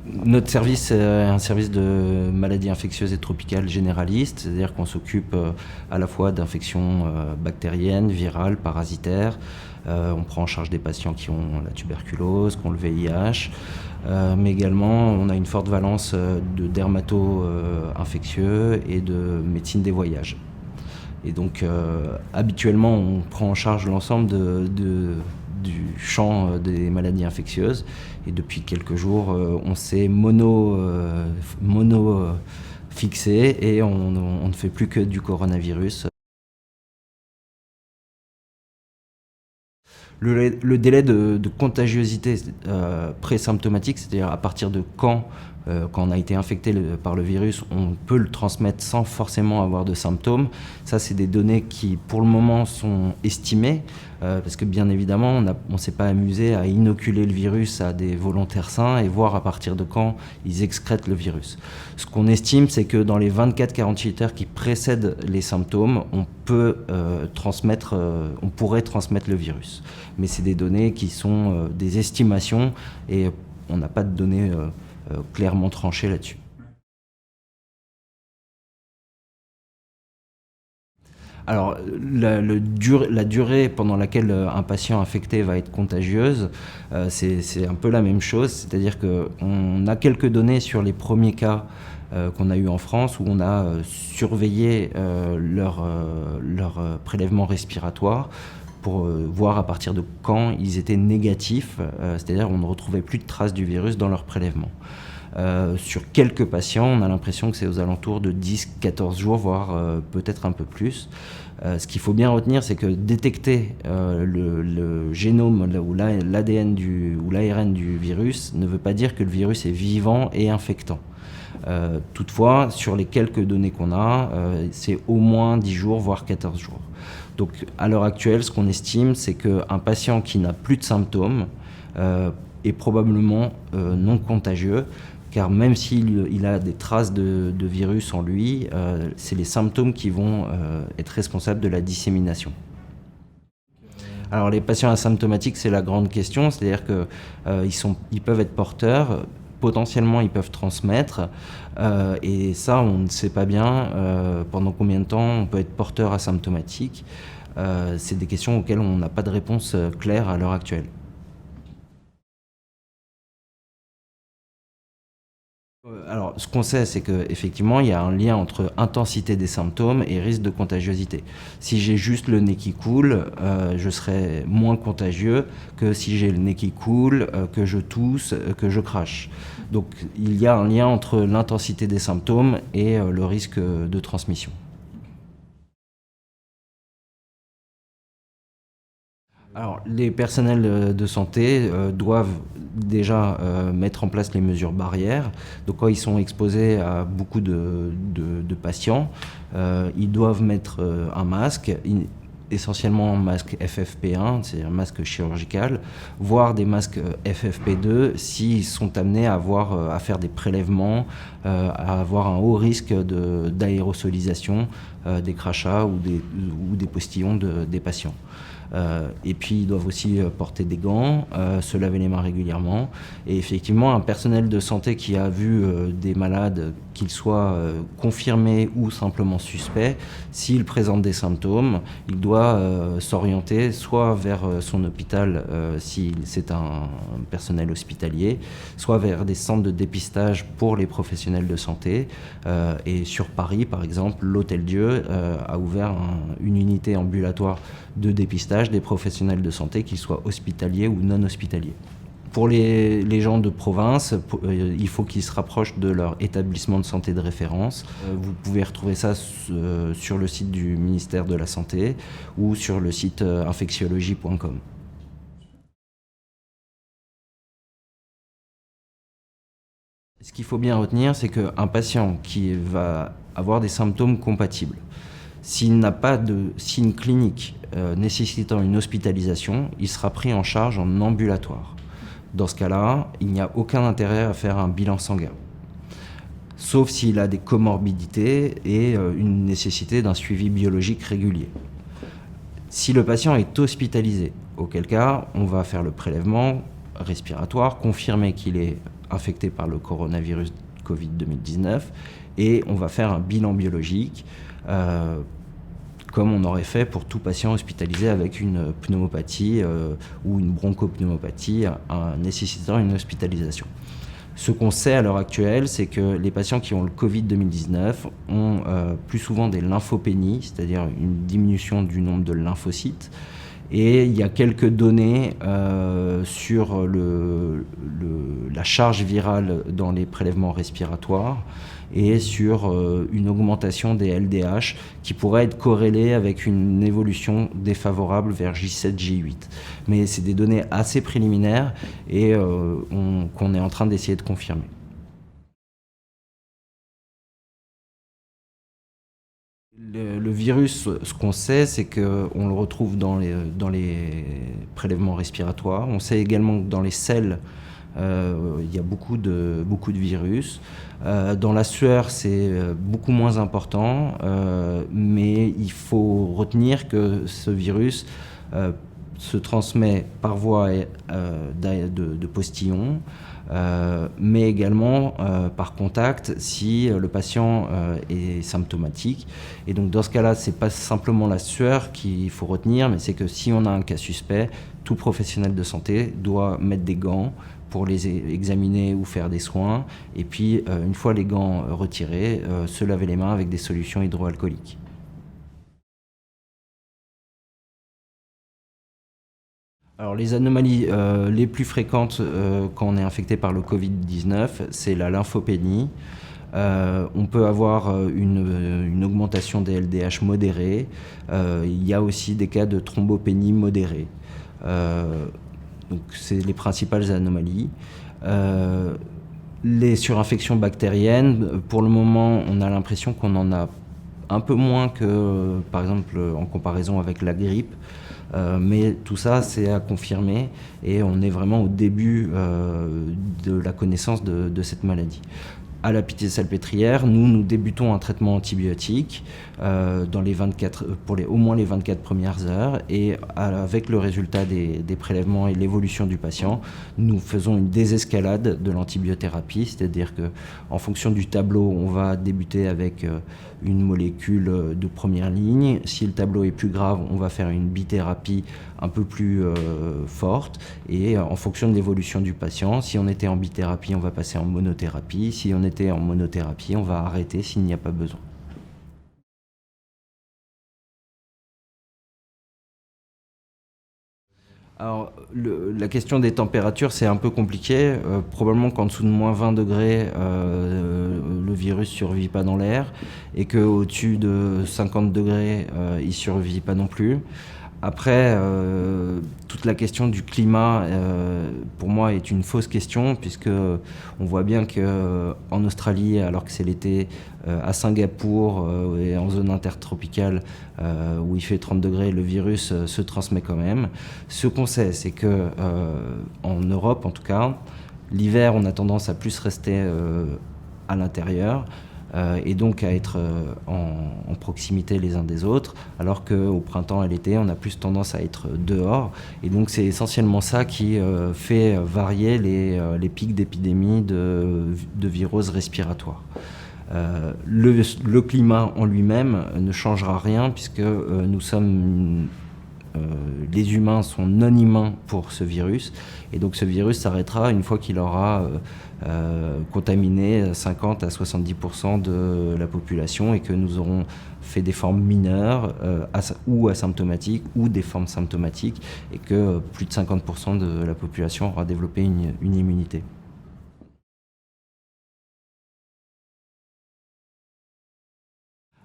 Notre service est un service de maladies infectieuses et tropicales généralistes, c'est-à-dire qu'on s'occupe à la fois d'infections bactériennes, virales, parasitaires. On prend en charge des patients qui ont la tuberculose, qui ont le VIH, mais également on a une forte valence de dermato-infectieux et de médecine des voyages. Et donc habituellement on prend en charge l'ensemble du champ des maladies infectieuses. Et depuis quelques jours, on s'est mono fixé et on ne fait plus que du coronavirus. Le délai de contagiosité pré-symptomatique, c'est-à-dire à partir de quand on a été infecté par le virus, on peut le transmettre sans forcément avoir de symptômes. Ça, c'est des données qui, pour le moment, sont estimées, parce que bien évidemment, on ne s'est pas amusé à inoculer le virus à des volontaires sains et voir à partir de quand ils excrètent le virus. Ce qu'on estime, c'est que dans les 24-48 heures qui précèdent les symptômes, on pourrait transmettre le virus. Mais c'est des données qui sont des estimations et on n'a pas de données clairement tranchées là-dessus. Alors, la durée pendant laquelle un patient infecté va être contagieuse, c'est un peu la même chose, c'est-à-dire qu'on a quelques données sur les premiers cas qu'on a eu en France, où on a surveillé leur prélèvement respiratoire pour voir à partir de quand ils étaient négatifs, c'est-à-dire on ne retrouvait plus de traces du virus dans leur prélèvement. Sur quelques patients, on a l'impression que c'est aux alentours de 10-14 jours, voire peut-être un peu plus. Ce qu'il faut bien retenir, c'est que détecter le génome ou l'ADN ou l'ARN du virus ne veut pas dire que le virus est vivant et infectant. Toutefois, sur les quelques données qu'on a, c'est au moins 10 jours, voire 14 jours. Donc à l'heure actuelle, ce qu'on estime, c'est qu'un patient qui n'a plus de symptômes est probablement non contagieux, car même s'il a des traces de virus en lui, c'est les symptômes qui vont être responsables de la dissémination. Alors les patients asymptomatiques, c'est la grande question, c'est-à-dire qu'ils peuvent être porteurs, potentiellement ils peuvent transmettre, et ça on ne sait pas bien pendant combien de temps on peut être porteur asymptomatique. C'est des questions auxquelles on n'a pas de réponse claire à l'heure actuelle. Alors, ce qu'on sait, c'est qu'effectivement, il y a un lien entre intensité des symptômes et risque de contagiosité. Si j'ai juste le nez qui coule, je serai moins contagieux que si j'ai le nez qui coule, que je tousse, que je crache. Donc, il y a un lien entre l'intensité des symptômes et le risque de transmission. Alors, les personnels de santé doivent déjà mettre en place les mesures barrières. Donc, quand ils sont exposés à beaucoup de patients, ils doivent mettre un masque, essentiellement un masque FFP1, c'est un masque chirurgical, voire des masques FFP2 s'ils sont amenés à faire des prélèvements, à avoir un haut risque d'aérosolisation des crachats ou des postillons des patients. Et puis ils doivent aussi porter des gants, se laver les mains régulièrement. Et effectivement, un personnel de santé qui a vu des malades, qu'ils soient confirmés ou simplement suspects, s'il présente des symptômes, il doit s'orienter soit vers son hôpital si c'est un personnel hospitalier, soit vers des centres de dépistage pour les professionnels de santé. Et sur Paris, par exemple, l'Hôtel-Dieu a ouvert une unité ambulatoire de dépistage des professionnels de santé, qu'ils soient hospitaliers ou non hospitaliers. Pour les gens de province, il faut qu'ils se rapprochent de leur établissement de santé de référence. Vous pouvez retrouver ça sur le site du ministère de la Santé ou sur le site infectiologie.com. Ce qu'il faut bien retenir, c'est qu'un patient qui va avoir des symptômes compatibles, s'il n'a pas de signe clinique nécessitant une hospitalisation, il sera pris en charge en ambulatoire. Dans ce cas-là, il n'y a aucun intérêt à faire un bilan sanguin, sauf s'il a des comorbidités et une nécessité d'un suivi biologique régulier. Si le patient est hospitalisé, auquel cas on va faire le prélèvement respiratoire, confirmer qu'il est infecté par le coronavirus Covid 2019 et on va faire un bilan biologique comme on aurait fait pour tout patient hospitalisé avec une pneumopathie ou une bronchopneumopathie nécessitant une hospitalisation. Ce qu'on sait à l'heure actuelle, c'est que les patients qui ont le Covid 2019 ont plus souvent des lymphopénies, c'est-à-dire une diminution du nombre de lymphocytes. Et il y a quelques données sur la charge virale dans les prélèvements respiratoires et sur une augmentation des LDH qui pourrait être corrélée avec une évolution défavorable vers J7, J8. Mais c'est des données assez préliminaires et qu'on est en train d'essayer de confirmer. Le virus, ce qu'on sait, c'est qu'on le retrouve dans les prélèvements respiratoires. On sait également que dans les selles, il y a beaucoup de virus. Dans la sueur, c'est beaucoup moins important, mais il faut retenir que ce virus se transmet par voie de postillon, mais également par contact si le patient est symptomatique. Et donc dans ce cas-là, c'est pas simplement la sueur qu'il faut retenir, mais c'est que si on a un cas suspect, tout professionnel de santé doit mettre des gants pour les examiner ou faire des soins, et puis une fois les gants retirés, se laver les mains avec des solutions hydroalcooliques. Alors les anomalies les plus fréquentes quand on est infecté par le Covid-19, c'est la lymphopénie. On peut avoir une augmentation des LDH modérée. Il y a aussi des cas de thrombopénie modérée. Donc c'est les principales anomalies. Les surinfections bactériennes, pour le moment, on a l'impression qu'on en a un peu moins que, par exemple, en comparaison avec la grippe. Mais tout ça, c'est à confirmer et on est vraiment au début de la connaissance de cette maladie. À la Pitié-Salpêtrière, nous débutons un traitement antibiotique pour au moins les 24 premières heures et avec le résultat des prélèvements et l'évolution du patient, nous faisons une désescalade de l'antibiothérapie, c'est-à-dire qu'en fonction du tableau, on va débuter avec une molécule de première ligne. Si le tableau est plus grave, on va faire une bithérapie un peu plus forte et en fonction de l'évolution du patient, si on était en bithérapie, on va passer en monothérapie. Si on était en monothérapie, on va arrêter s'il n'y a pas besoin. Alors, la question des températures, c'est un peu compliqué. Probablement qu'en dessous de moins 20 degrés, le virus ne survit pas dans l'air et qu'au-dessus de 50 degrés, il ne survit pas non plus. Après, toute la question du climat, pour moi, est une fausse question, puisque on voit bien qu'en Australie, alors que c'est l'été, à Singapour et en zone intertropicale, où il fait 30 degrés, le virus se transmet quand même. Ce qu'on sait, c'est que en Europe, en tout cas, l'hiver, on a tendance à plus rester à l'intérieur. Et donc à être en proximité les uns des autres, alors qu'au printemps et l'été, on a plus tendance à être dehors. Et donc c'est essentiellement ça qui fait varier les pics d'épidémie de viroses respiratoires. Le climat en lui-même ne changera rien puisque les humains sont non-humains pour ce virus, et donc ce virus s'arrêtera une fois qu'il aura contaminé 50 à 70% de la population et que nous aurons fait des formes mineures ou asymptomatiques ou des formes symptomatiques et que plus de 50% de la population aura développé une immunité.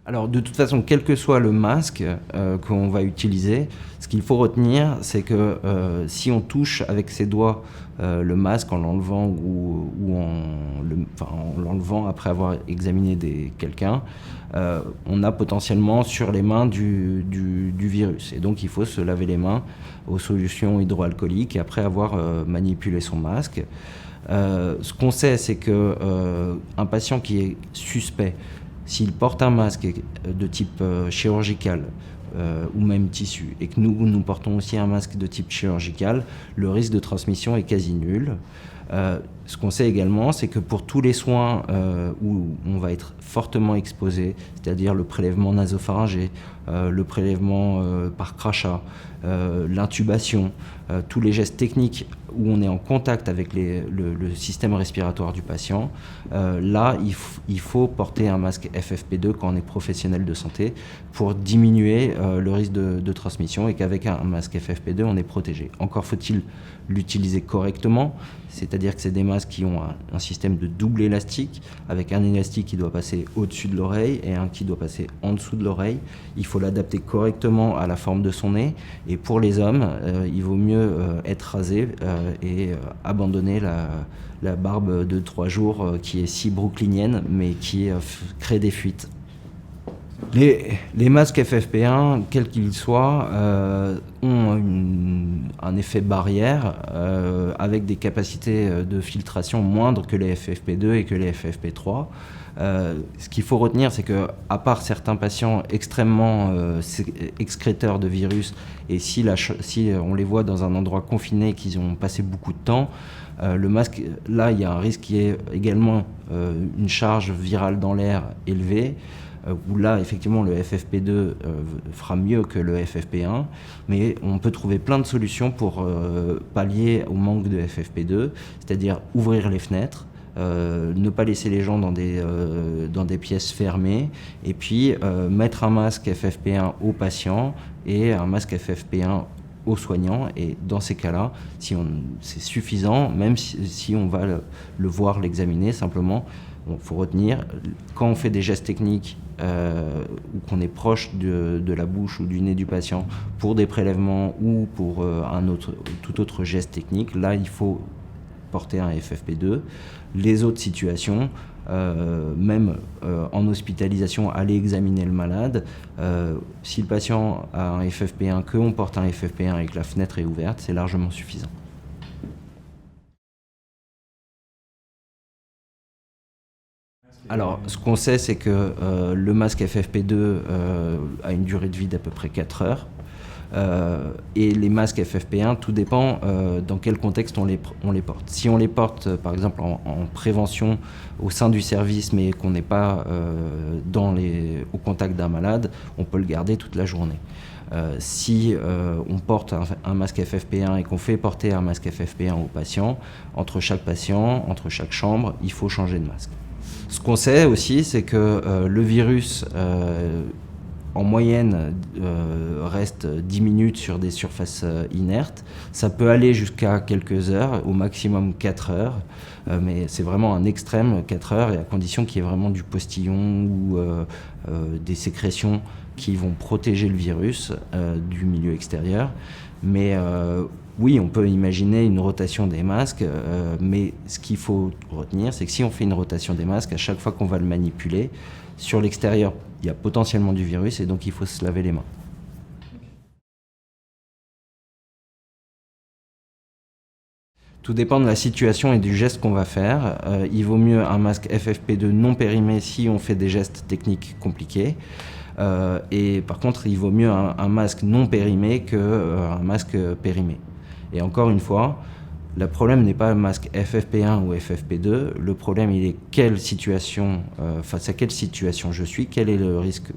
Alors de toute façon, quel que soit le masque qu'on va utiliser, ce qu'il faut retenir, c'est que si on touche avec ses doigts le masque en l'enlevant ou en l'enlevant après avoir examiné quelqu'un, on a potentiellement sur les mains du virus. Et donc il faut se laver les mains aux solutions hydroalcooliques et après avoir manipulé son masque. Ce qu'on sait, c'est qu'un patient qui est suspect, s'il porte un masque de type chirurgical, ou même tissu, et que nous portons aussi un masque de type chirurgical, le risque de transmission est quasi nul. Ce qu'on sait également, c'est que pour tous les soins où on va être fortement exposé, c'est-à-dire le prélèvement nasopharyngé, le prélèvement par crachat, l'intubation, tous les gestes techniques où on est en contact avec le système respiratoire du patient, là, il faut porter un masque FFP2 quand on est professionnel de santé pour diminuer le risque de transmission, et qu'avec un masque FFP2, on est protégé. Encore faut-il l'utiliser correctement, c'est-à-dire que c'est des masques qui ont un système de double élastique, avec un élastique qui doit passer au-dessus de l'oreille et un qui doit passer en dessous de l'oreille. Il faut l'adapter correctement à la forme de son nez, et pour les hommes, il vaut mieux être rasé et abandonner la barbe de 3 jours qui est si brooklynienne, mais qui crée des fuites. Les masques FFP1, quels qu'ils soient, ont un effet barrière avec des capacités de filtration moindres que les FFP2 et que les FFP3. Ce qu'il faut retenir, c'est que, à part certains patients extrêmement excréteurs de virus, et si on les voit dans un endroit confiné, qu'ils ont passé beaucoup de temps, le masque, là, il y a un risque qui est également une charge virale dans l'air élevée, où là, effectivement, le FFP2 fera mieux que le FFP1, mais on peut trouver plein de solutions pour pallier au manque de FFP2, c'est-à-dire ouvrir les fenêtres, ne pas laisser les gens dans des pièces fermées, et puis mettre un masque FFP1 aux patients et un masque FFP1 aux soignants. Et dans ces cas-là, c'est suffisant, même si on va le voir, l'examiner. Simplement, il faut retenir, quand on fait des gestes techniques ou qu'on est proche de la bouche ou du nez du patient pour des prélèvements ou pour tout autre geste technique, là, il faut porter un FFP2. Les autres situations, même en hospitalisation, aller examiner le malade. Si le patient a un FFP1, qu'on porte un FFP1 et que la fenêtre est ouverte, c'est largement suffisant. Alors, ce qu'on sait, c'est que le masque FFP2 a une durée de vie d'à peu près 4 heures. Et les masques FFP1, tout dépend dans quel contexte on les porte. Si on les porte, par exemple, en prévention au sein du service, mais qu'on n'est pas au contact d'un malade, on peut le garder toute la journée. Si on porte un masque FFP1 et qu'on fait porter un masque FFP1 au patient, entre chaque chambre, il faut changer de masque. Ce qu'on sait aussi, c'est que le virus, en moyenne, reste 10 minutes sur des surfaces inertes. Ça peut aller jusqu'à quelques heures, au maximum 4 heures, mais c'est vraiment un extrême, 4 heures, et à condition qu'il y ait vraiment du postillon ou des sécrétions qui vont protéger le virus du milieu extérieur. Mais oui, on peut imaginer une rotation des masques, mais ce qu'il faut retenir, c'est que si on fait une rotation des masques, à chaque fois qu'on va le manipuler, sur l'extérieur, il y a potentiellement du virus, et donc il faut se laver les mains. Tout dépend de la situation et du geste qu'on va faire. Il vaut mieux un masque FFP2 non périmé si on fait des gestes techniques compliqués. Et par contre, il vaut mieux un masque non périmé qu'un masque périmé. Et encore une fois, le problème n'est pas le masque FFP1 ou FFP2, le problème il est face à quelle situation je suis, quel est le risque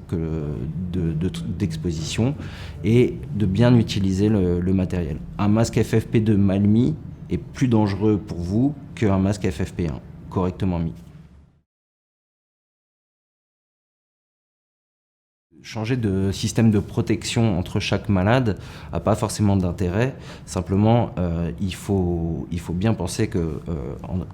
d'exposition, et de bien utiliser le matériel. Un masque FFP2 mal mis est plus dangereux pour vous qu'un masque FFP1 correctement mis. Changer de système de protection entre chaque malade n'a pas forcément d'intérêt. Simplement, il faut bien penser que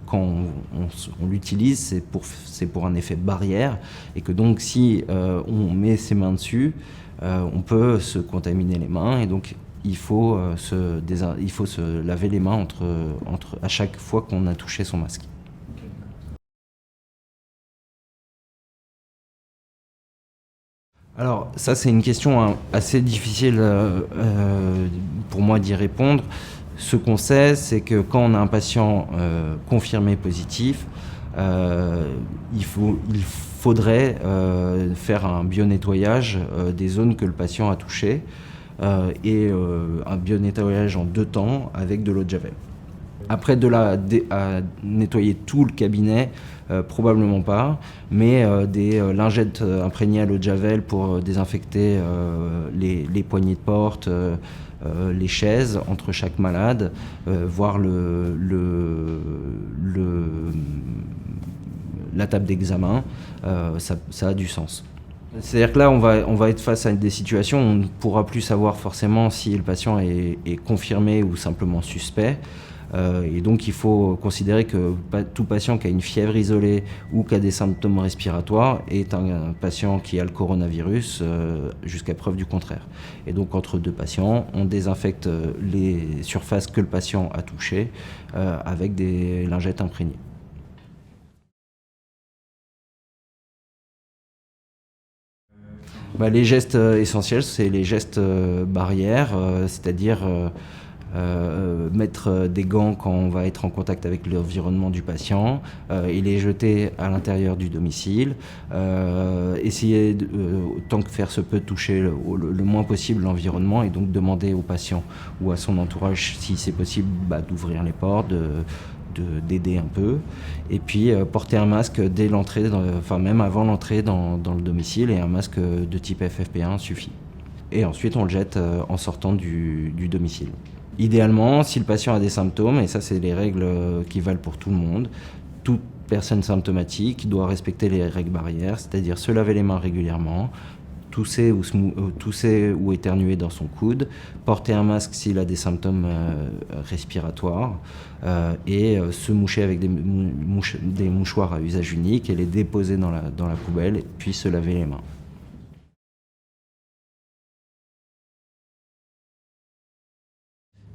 quand on l'utilise, c'est pour un effet barrière, et que donc si on met ses mains dessus, on peut se contaminer les mains, et donc il faut se laver les mains à chaque fois qu'on a touché son masque. Alors ça, c'est une question assez difficile pour moi d'y répondre. Ce qu'on sait, c'est que quand on a un patient confirmé positif, il faudrait faire un bio-nettoyage des zones que le patient a touchées et un bio-nettoyage en 2 temps avec de l'eau de Javel. Après, à nettoyer tout le cabinet, probablement pas, mais des lingettes imprégnées à l'eau de Javel pour désinfecter les poignées de porte, les chaises entre chaque malade, voire la table d'examen, ça a du sens. C'est-à-dire que là, on va être face à des situations où on ne pourra plus savoir forcément si le patient est confirmé ou simplement suspect. Et donc il faut considérer que tout patient qui a une fièvre isolée ou qui a des symptômes respiratoires est un patient qui a le coronavirus jusqu'à preuve du contraire. Et donc entre 2 patients, on désinfecte les surfaces que le patient a touchées avec des lingettes imprégnées. Les gestes essentiels, c'est les gestes barrières, c'est-à-dire mettre des gants quand on va être en contact avec l'environnement du patient et les jeter à l'intérieur du domicile. Essayer, autant que faire se peut, de toucher le moins possible l'environnement et donc demander au patient ou à son entourage, si c'est possible, d'ouvrir les portes, d'aider un peu, et puis porter un masque dès l'entrée, même avant l'entrée dans le domicile, et un masque de type FFP1 suffit. Et ensuite on le jette en sortant du domicile. Idéalement, si le patient a des symptômes, et ça c'est les règles qui valent pour tout le monde, toute personne symptomatique doit respecter les règles barrières, c'est-à-dire se laver les mains régulièrement, tousser ou éternuer dans son coude, porter un masque s'il a des symptômes respiratoires et se moucher avec des mouchoirs à usage unique et les déposer dans la poubelle, et puis se laver les mains.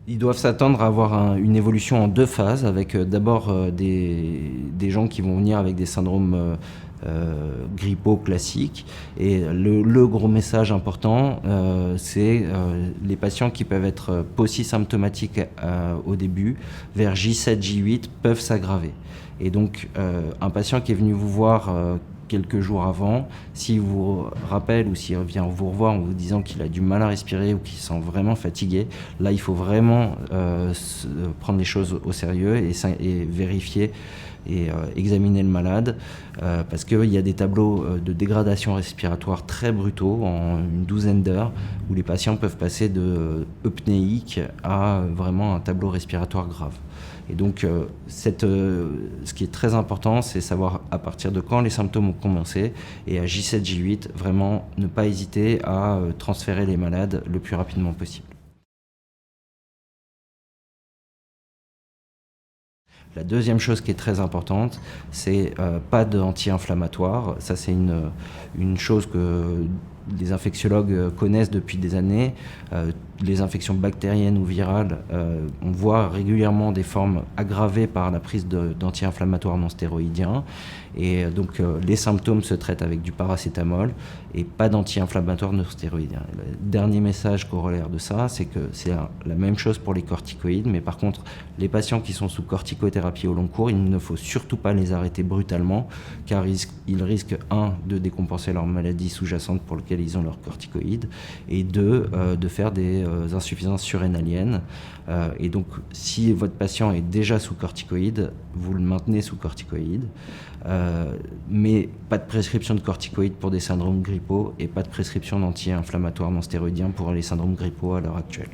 Ils doivent s'attendre à avoir une évolution en 2 phases, avec d'abord des gens qui vont venir avec des syndromes grippaux classiques. Et le gros message important, c'est les patients qui peuvent être paucisymptomatiques au début, vers J7, J8, peuvent s'aggraver. Et donc, un patient qui est venu vous voir quelques jours avant, s'il vous rappelle ou s'il vient vous revoir en vous disant qu'il a du mal à respirer ou qu'il se sent vraiment fatigué, là il faut vraiment prendre les choses au sérieux et vérifier et examiner le malade parce qu'il y a des tableaux de dégradation respiratoire très brutaux en une 12aine d'heures où les patients peuvent passer de eupnéique à vraiment un tableau respiratoire grave. Et donc, ce qui est très important, c'est savoir à partir de quand les symptômes ont commencé, et à J7, J8, vraiment ne pas hésiter à transférer les malades le plus rapidement possible. La deuxième chose qui est très importante, c'est pas d'anti-inflammatoire. Ça, c'est une chose que les infectiologues connaissent depuis des années. Les infections bactériennes ou virales, on voit régulièrement des formes aggravées par la prise d'anti-inflammatoires non stéroïdiens. Et donc les symptômes se traitent avec du paracétamol et pas d'anti-inflammatoires non stéroïdiens. Le dernier message corollaire de ça, c'est que c'est la même chose pour les corticoïdes, mais par contre, les patients qui sont sous corticothérapie au long cours, il ne faut surtout pas les arrêter brutalement, car ils risquent, 1, de décompenser leur maladie sous-jacente pour laquelle ils ont leurs corticoïdes, et 2, de faire des insuffisances surrénaliennes. Et donc, si votre patient est déjà sous corticoïdes, vous le maintenez sous corticoïdes, mais pas de prescription de corticoïdes pour des syndromes grippaux et pas de prescription d'anti-inflammatoires non stéroïdiens pour les syndromes grippaux à l'heure actuelle.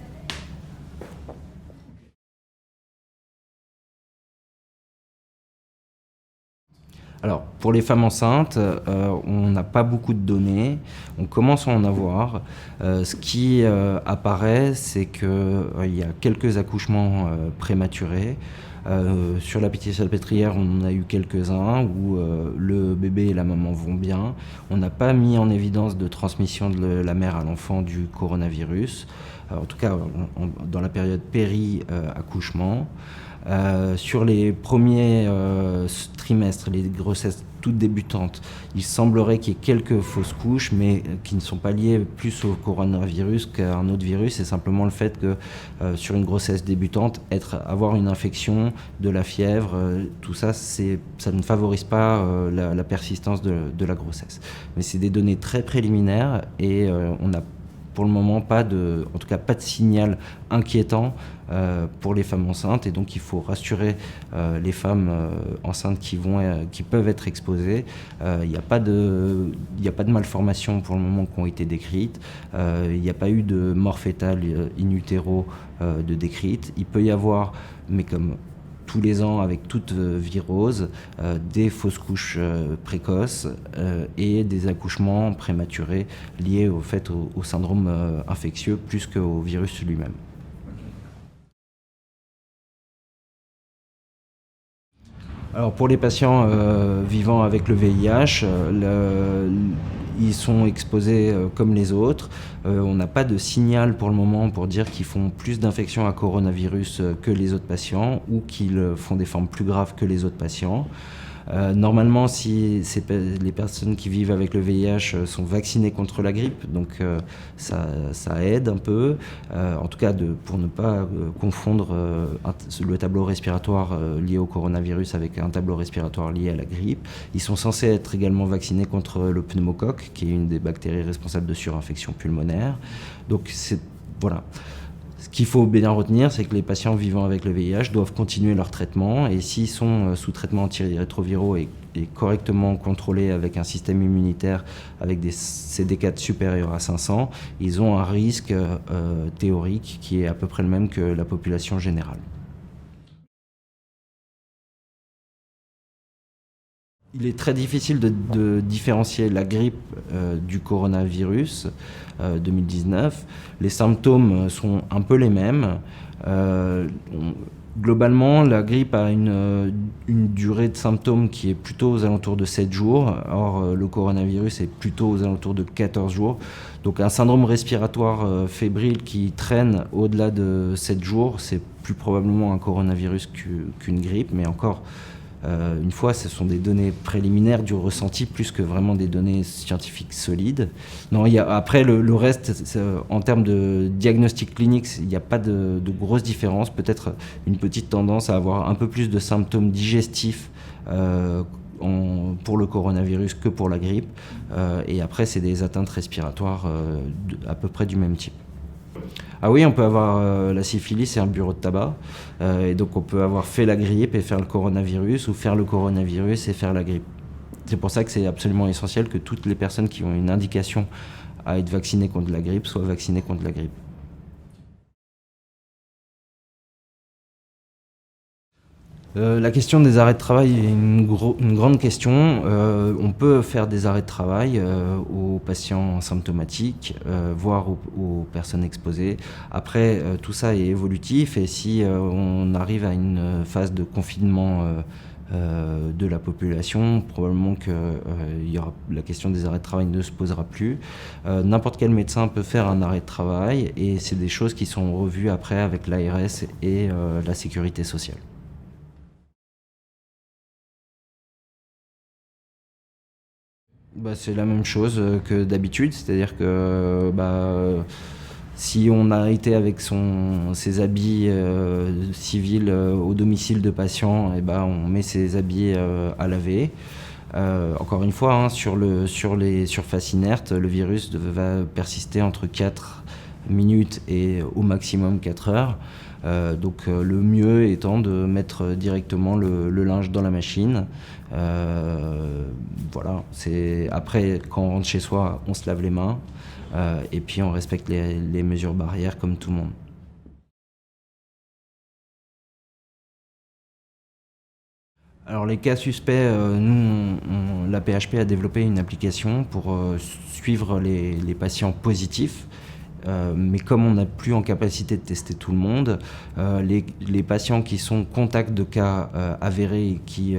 Alors, pour les femmes enceintes, on n'a pas beaucoup de données, on commence à en avoir. Ce qui apparaît, c'est qu'il y a quelques accouchements prématurés. Sur la Pitié-Salpêtrière, on en a eu quelques-uns où le bébé et la maman vont bien. On n'a pas mis en évidence de transmission de la mère à l'enfant du coronavirus, en tout cas dans la période péri-accouchement. Sur les premiers trimestres, les grossesses toutes débutantes. Il semblerait qu'il y ait quelques fausses couches, mais qui ne sont pas liées plus au coronavirus qu'à un autre virus. C'est simplement le fait que sur une grossesse débutante, avoir une infection, de la fièvre, tout ça, ça ne favorise pas la persistance de la grossesse. Mais c'est des données très préliminaires et on n'a pour le moment en tout cas pas de signal inquiétant pour les femmes enceintes, et donc il faut rassurer les femmes enceintes qui peuvent être exposées. Il n'y a pas de malformations pour le moment qui ont été décrites. Il n'y a pas eu de mort fétale in utero de décrite. Il peut y avoir, mais comme tous les ans avec toute virose, des fausses couches précoces et des accouchements prématurés liés au syndrome infectieux plus qu'au virus lui-même. Alors pour les patients vivant avec le VIH, ils sont exposés comme les autres. On n'a pas de signal pour le moment pour dire qu'ils font plus d'infections à coronavirus que les autres patients ou qu'ils font des formes plus graves que les autres patients. Normalement, si les personnes qui vivent avec le VIH sont vaccinées contre la grippe, donc ça aide un peu, en tout cas pour ne pas confondre le tableau respiratoire lié au coronavirus avec un tableau respiratoire lié à la grippe. Ils sont censés être également vaccinés contre le pneumocoque, qui est une des bactéries responsables de surinfection pulmonaire. Donc voilà. Ce qu'il faut bien retenir, c'est que les patients vivant avec le VIH doivent continuer leur traitement, et s'ils sont sous traitement antirétroviraux et correctement contrôlés avec un système immunitaire avec des CD4 supérieurs à 500, ils ont un risque théorique qui est à peu près le même que la population générale. Il est très difficile de différencier la grippe du coronavirus 2019. Les symptômes sont un peu les mêmes. Globalement, la grippe a une durée de symptômes qui est plutôt aux alentours de 7 jours. Or, le coronavirus est plutôt aux alentours de 14 jours. Donc un syndrome respiratoire fébrile qui traîne au-delà de 7 jours, c'est plus probablement un coronavirus qu'une grippe, mais encore une fois, ce sont des données préliminaires du ressenti plus que vraiment des données scientifiques solides. Non, après, le reste, en termes de diagnostic clinique, il n'y a pas de grosses différences. Peut-être une petite tendance à avoir un peu plus de symptômes digestifs pour le coronavirus que pour la grippe. Et après, c'est des atteintes respiratoires à peu près du même type. Ah oui, on peut avoir la syphilis et un bureau de tabac. Et donc on peut avoir fait la grippe et faire le coronavirus, ou faire le coronavirus et faire la grippe. C'est pour ça que c'est absolument essentiel que toutes les personnes qui ont une indication à être vaccinées contre la grippe soient vaccinées contre la grippe. La question des arrêts de travail est une grande question. On peut faire des arrêts de travail aux patients symptomatiques, voire aux personnes exposées. Après, tout ça est évolutif, et si on arrive à une phase de confinement de la population, probablement que la question des arrêts de travail ne se posera plus. N'importe quel médecin peut faire un arrêt de travail, et c'est des choses qui sont revues après avec l'ARS et la sécurité sociale. C'est la même chose que d'habitude, c'est-à-dire que si on a été avec ses habits civils au domicile de patient, on met ses habits à laver. Encore une fois, sur les surfaces inertes, le virus va persister entre 4 minutes et au maximum 4 heures. Donc le mieux étant de mettre directement le linge dans la machine. Voilà. Après, quand on rentre chez soi, on se lave les mains et puis on respecte les mesures barrières comme tout le monde. Alors les cas suspects, la PHP a développé une application pour suivre les patients positifs. Mais comme on n'a plus en capacité de tester tout le monde, les patients qui sont contacts de cas avérés et qui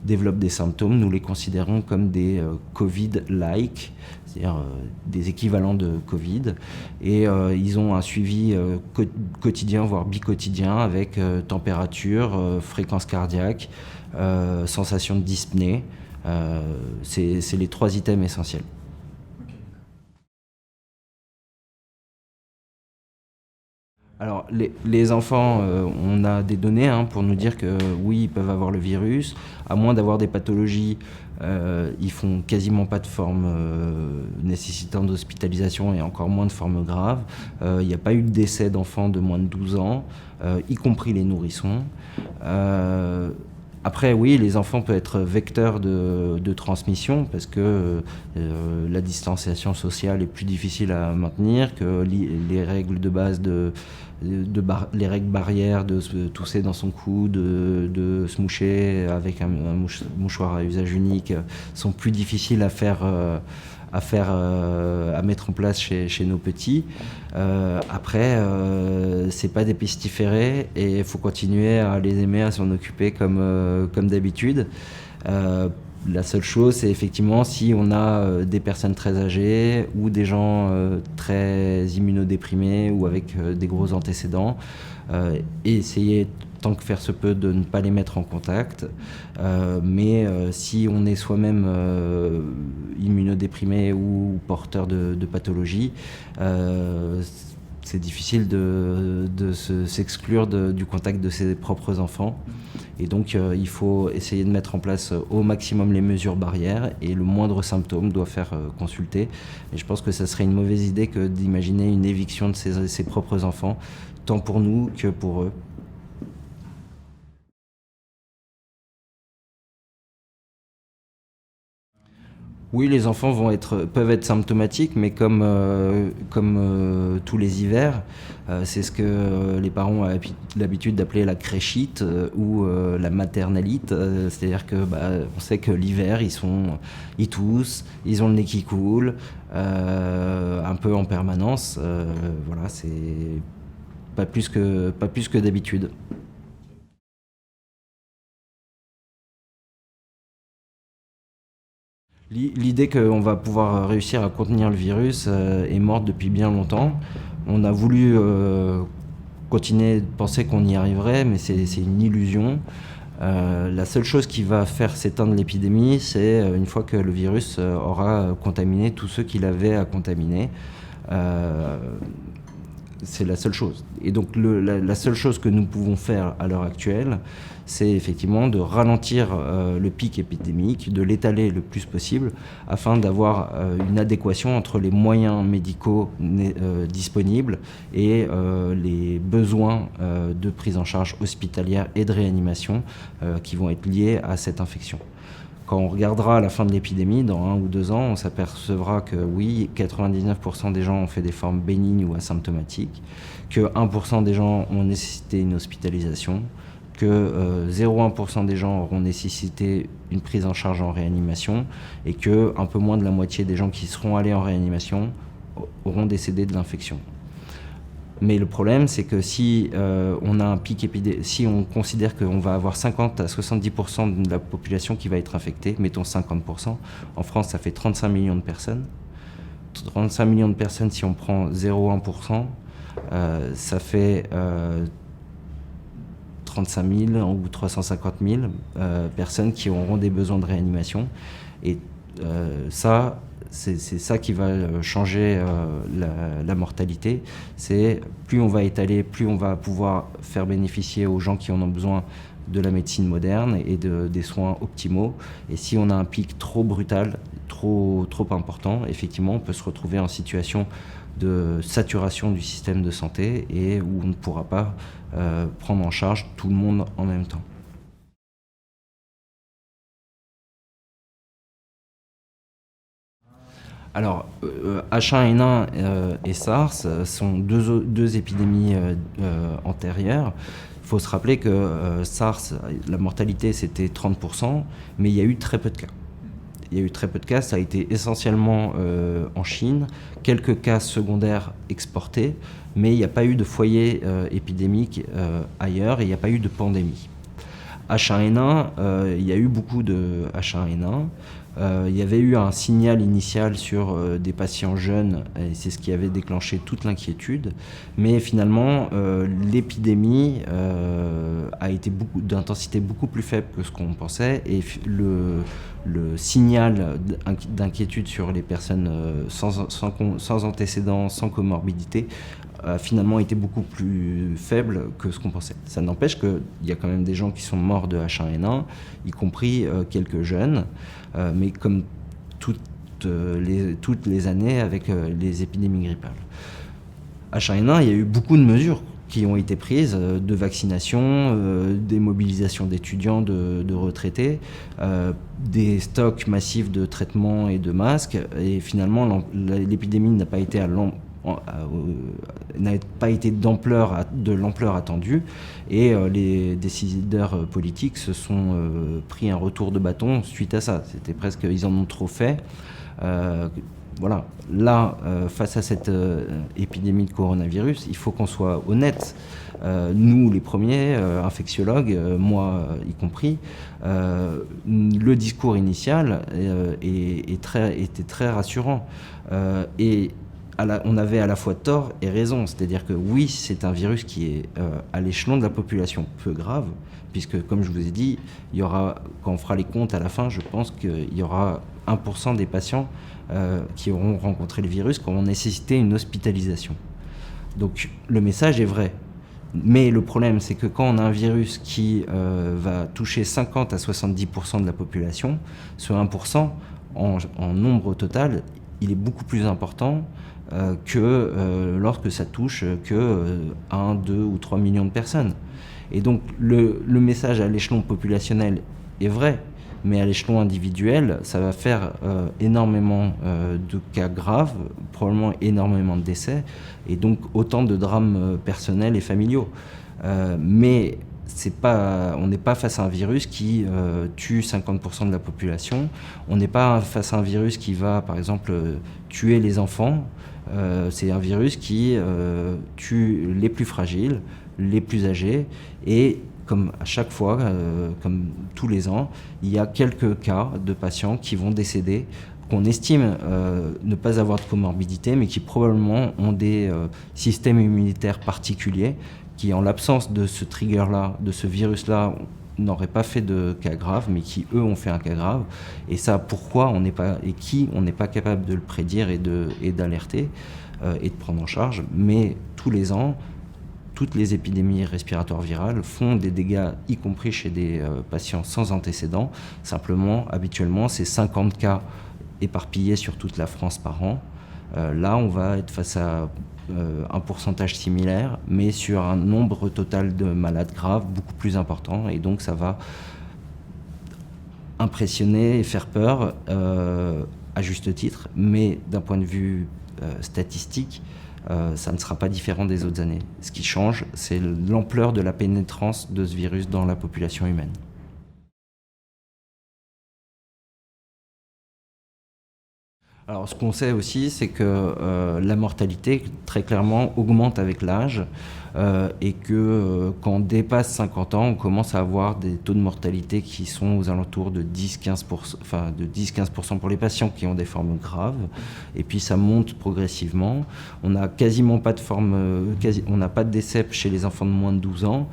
développent des symptômes, nous les considérons comme des Covid-like, c'est-à-dire des équivalents de Covid. Et ils ont un suivi quotidien, voire bicotidien, avec température, fréquence cardiaque, sensation de dyspnée. C'est les 3 items essentiels. Alors, les enfants, on a des données pour nous dire que oui, ils peuvent avoir le virus, à moins d'avoir des pathologies, ils font quasiment pas de forme nécessitant d'hospitalisation et encore moins de formes graves. Il n'y a pas eu de décès d'enfants de moins de 12 ans, y compris les nourrissons. Après, oui, les enfants peuvent être vecteurs de transmission parce que la distanciation sociale est plus difficile à maintenir, que les règles de base les règles barrières de se tousser dans son cou, de se moucher avec un mouchoir à usage unique sont plus difficiles à mettre en place chez nos petits. Après, c'est pas des pestiférés et il faut continuer à les aimer, à s'en occuper comme d'habitude. La seule chose, c'est effectivement si on a des personnes très âgées ou des gens très immunodéprimés ou avec des gros antécédents, et essayer tant que faire se peut de ne pas les mettre en contact. Mais si on est soi-même immunodéprimé ou porteur de pathologie, c'est difficile de s'exclure du contact de ses propres enfants. Et donc il faut essayer de mettre en place au maximum les mesures barrières et le moindre symptôme doit faire consulter. Et je pense que ça serait une mauvaise idée que d'imaginer une éviction de ses propres enfants, tant pour nous que pour eux. Oui, les enfants peuvent être symptomatiques, mais comme tous les hivers, c'est ce que les parents ont l'habitude d'appeler la créchite ou la maternalite. C'est-à-dire que on sait que l'hiver, ils toussent, ils ont le nez qui coule, un peu en permanence. Voilà, c'est pas plus que d'habitude. L'idée qu'on va pouvoir réussir à contenir le virus est morte depuis bien longtemps. On a voulu continuer de penser qu'on y arriverait, mais c'est une illusion. La seule chose qui va faire s'éteindre l'épidémie, c'est une fois que le virus aura contaminé tous ceux qu'il avait à contaminer. Euh, c'est la seule chose. Et donc la seule chose que nous pouvons faire à l'heure actuelle, c'est effectivement de ralentir le pic épidémique, de l'étaler le plus possible, afin d'avoir une adéquation entre les moyens médicaux disponibles et les besoins de prise en charge hospitalière et de réanimation qui vont être liés à cette infection. Quand on regardera à la fin de l'épidémie, dans 1 ou 2 ans, on s'apercevra que oui, 99% des gens ont fait des formes bénignes ou asymptomatiques, que 1% des gens ont nécessité une hospitalisation, que 0,1% des gens auront nécessité une prise en charge en réanimation et que un peu moins de la moitié des gens qui seront allés en réanimation auront décédé de l'infection. Mais le problème, c'est que si on a un pic épidémique, si on considère qu'on va avoir 50 à 70% de la population qui va être infectée, mettons 50%, en France, ça fait 35 millions de personnes. 35 millions de personnes, si on prend 0,1%, ça fait 35 000 ou 350 000 personnes qui auront des besoins de réanimation. Et ça, c'est ça qui va changer la mortalité. C'est plus on va étaler, plus on va pouvoir faire bénéficier aux gens qui en ont besoin de la médecine moderne et des soins optimaux. Et si on a un pic trop brutal, trop important, effectivement, on peut se retrouver en situation de saturation du système de santé et où on ne pourra pas prendre en charge tout le monde en même temps. Alors, H1N1 et SARS sont deux épidémies antérieures. Il faut se rappeler que SARS, la mortalité c'était 30%, mais il y a eu très peu de cas. Il y a eu très peu de cas, ça a été essentiellement en Chine, quelques cas secondaires exportés, mais il n'y a pas eu de foyer épidémique ailleurs et il n'y a pas eu de pandémie. H1N1, il y a eu beaucoup de H1N1. Il y avait eu un signal initial sur des patients jeunes, et c'est ce qui avait déclenché toute l'inquiétude. Mais finalement, l'épidémie a été d'intensité beaucoup plus faible que ce qu'on pensait, et le signal d'inquiétude sur les personnes sans antécédents, sans comorbidité, a finalement été beaucoup plus faible que ce qu'on pensait. Ça n'empêche qu'il y a quand même des gens qui sont morts de H1N1, y compris quelques jeunes, mais comme toutes les années avec les épidémies grippales. H1N1, il y a eu beaucoup de mesures qui ont été prises, de vaccination, des mobilisations d'étudiants, de retraités, des stocks massifs de traitements et de masques, et finalement l'épidémie n'a pas été de l'ampleur attendue, et les décideurs politiques se sont pris un retour de bâton suite à ça. C'était presque, ils en ont trop fait. Voilà. Là, face à cette épidémie de coronavirus, il faut qu'on soit honnête. Nous, les premiers infectiologues, moi y compris, le discours initial était très rassurant. Et on avait à la fois tort et raison. C'est-à-dire que oui, c'est un virus qui est à l'échelon de la population peu grave, puisque, comme je vous ai dit, il y aura, quand on fera les comptes à la fin, je pense qu'il y aura 1% des patients qui auront rencontré le virus qui auront nécessité une hospitalisation. Donc le message est vrai. Mais le problème, c'est que quand on a un virus qui va toucher 50 à 70% de la population, ce 1% en nombre total, il est beaucoup plus important que lorsque ça touche que 1, 2 ou 3 millions de personnes. Et donc le message à l'échelon populationnel est vrai, mais à l'échelon individuel, ça va faire énormément de cas graves, probablement énormément de décès, et donc autant de drames personnels et familiaux. Mais on n'est pas face à un virus qui tue 50% de la population, on n'est pas face à un virus qui va, par exemple, tuer les enfants. C'est un virus qui tue les plus fragiles, les plus âgés, et comme à chaque fois, comme tous les ans, il y a quelques cas de patients qui vont décéder, qu'on estime ne pas avoir de comorbidité, mais qui probablement ont des systèmes immunitaires particuliers, qui en l'absence de ce trigger-là, de ce virus-là, n'auraient pas fait de cas grave, mais qui eux ont fait un cas grave. Et ça, pourquoi on n'est pas capable de le prédire et d'alerter et de prendre en charge. Mais tous les ans, toutes les épidémies respiratoires virales font des dégâts, y compris chez des patients sans antécédents. Simplement, habituellement, c'est 50 cas éparpillés sur toute la France par an. Là, on va être face à un pourcentage similaire, mais sur un nombre total de malades graves beaucoup plus important. Et donc, ça va impressionner et faire peur, à juste titre. Mais d'un point de vue statistique, ça ne sera pas différent des autres années. Ce qui change, c'est l'ampleur de la pénétrance de ce virus dans la population humaine. Alors, ce qu'on sait aussi, c'est que la mortalité, très clairement, augmente avec l'âge, et que quand on dépasse 50 ans, on commence à avoir des taux de mortalité qui sont aux alentours de 10-15%, enfin de 10-15% pour les patients qui ont des formes graves, et puis ça monte progressivement. On n'a quasiment pas de on n'a pas de décès chez les enfants de moins de 12 ans.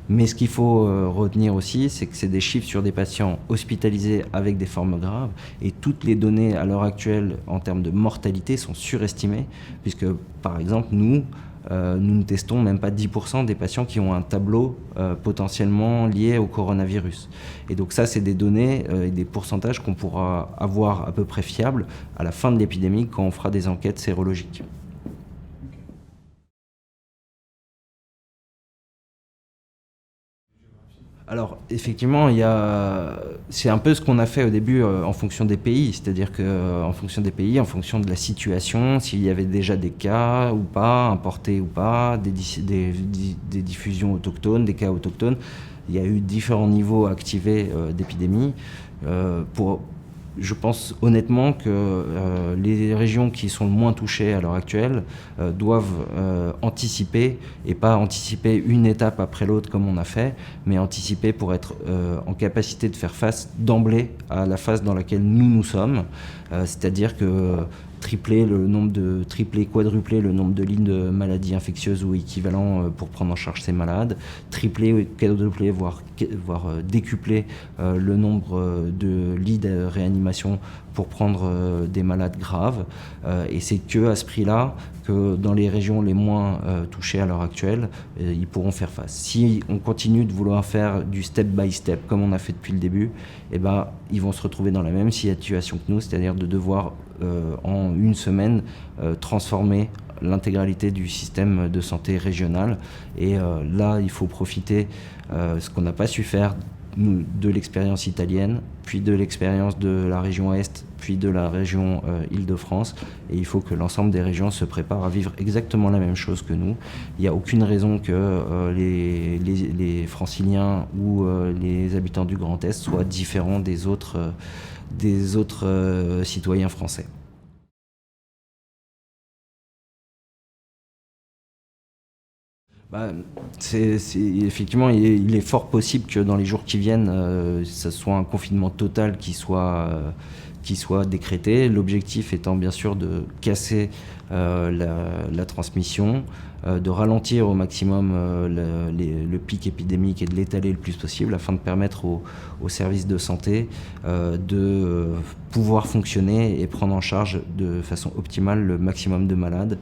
Mais ce qu'il faut retenir aussi, c'est que c'est des chiffres sur des patients hospitalisés avec des formes graves, et toutes les données à l'heure actuelle en termes de mortalité sont surestimées, puisque par exemple nous ne testons même pas 10% des patients qui ont un tableau potentiellement lié au coronavirus. Et donc ça, c'est des données et des pourcentages qu'on pourra avoir à peu près fiables à la fin de l'épidémie quand on fera des enquêtes sérologiques. Alors, effectivement, c'est un peu ce qu'on a fait au début en fonction des pays, c'est-à-dire qu'en fonction des pays, en fonction de la situation, s'il y avait déjà des cas ou pas, importés ou pas, des diffusions autochtones, des cas autochtones, il y a eu différents niveaux activés d'épidémie. Pour Je pense honnêtement que les régions qui sont le moins touchées à l'heure actuelle doivent anticiper, et pas anticiper une étape après l'autre comme on a fait, mais anticiper pour être en capacité de faire face d'emblée à la phase dans laquelle nous sommes. C'est-à-dire que quadrupler le nombre de lits de maladies infectieuses ou équivalents pour prendre en charge ces malades, tripler, quadrupler, voire décupler le nombre de lits de réanimation pour prendre des malades graves. Et c'est que à ce prix-là que dans les régions les moins touchées à l'heure actuelle, ils pourront faire face. Si on continue de vouloir faire du step by step comme on a fait depuis le début, eh ben, ils vont se retrouver dans la même situation que nous, c'est-à-dire de devoir en une semaine transformer l'intégralité du système de santé régional. Et là, il faut profiter, ce qu'on n'a pas su faire, nous, de l'expérience italienne, puis de l'expérience de la région Est, puis de la région Île-de-France. Et il faut que l'ensemble des régions se préparent à vivre exactement la même chose que nous. Il n'y a aucune raison que les franciliens ou les habitants du Grand Est soient différents des autres citoyens français. Bah, effectivement, il est fort possible que dans les jours qui viennent, ce soit un confinement total qui soit décrété. L'objectif étant bien sûr de casser la transmission, de ralentir au maximum le pic épidémique et de l'étaler le plus possible afin de permettre aux services de santé de pouvoir fonctionner et prendre en charge de façon optimale le maximum de malades.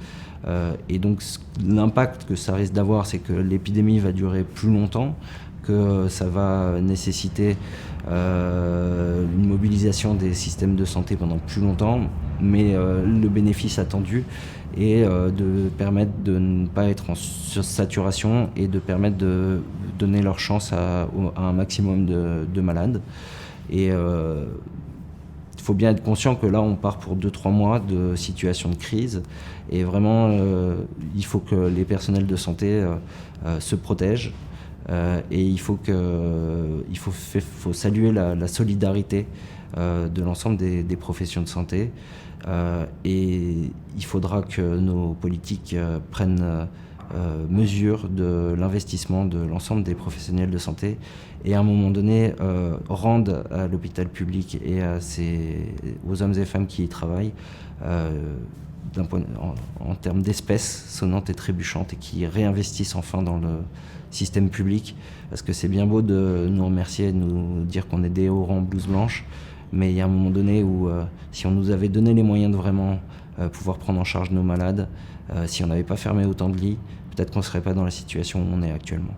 Et donc l'impact que ça risque d'avoir, c'est que l'épidémie va durer plus longtemps, que ça va nécessiter une mobilisation des systèmes de santé pendant plus longtemps, mais le bénéfice attendu est de permettre de ne pas être en sursaturation et de permettre de donner leur chance à un maximum de malades. Et il faut bien être conscient que là, on part pour 2-3 mois de situation de crise. Et vraiment, il faut que les personnels de santé se protègent. Et il faut saluer la solidarité de l'ensemble des professions de santé. Et il faudra que nos politiques prennent mesure de l'investissement de l'ensemble des professionnels de santé et à un moment donné rendent à l'hôpital public et aux hommes et femmes qui y travaillent en termes d'espèces sonnantes et trébuchantes, et qui réinvestissent enfin dans le système public, parce que c'est bien beau de nous remercier, de nous dire qu'on est des hauts rangs blouse blanche, mais il y a un moment donné où si on nous avait donné les moyens de vraiment pouvoir prendre en charge nos malades, si on n'avait pas fermé autant de lits, peut-être qu'on ne serait pas dans la situation où on est actuellement.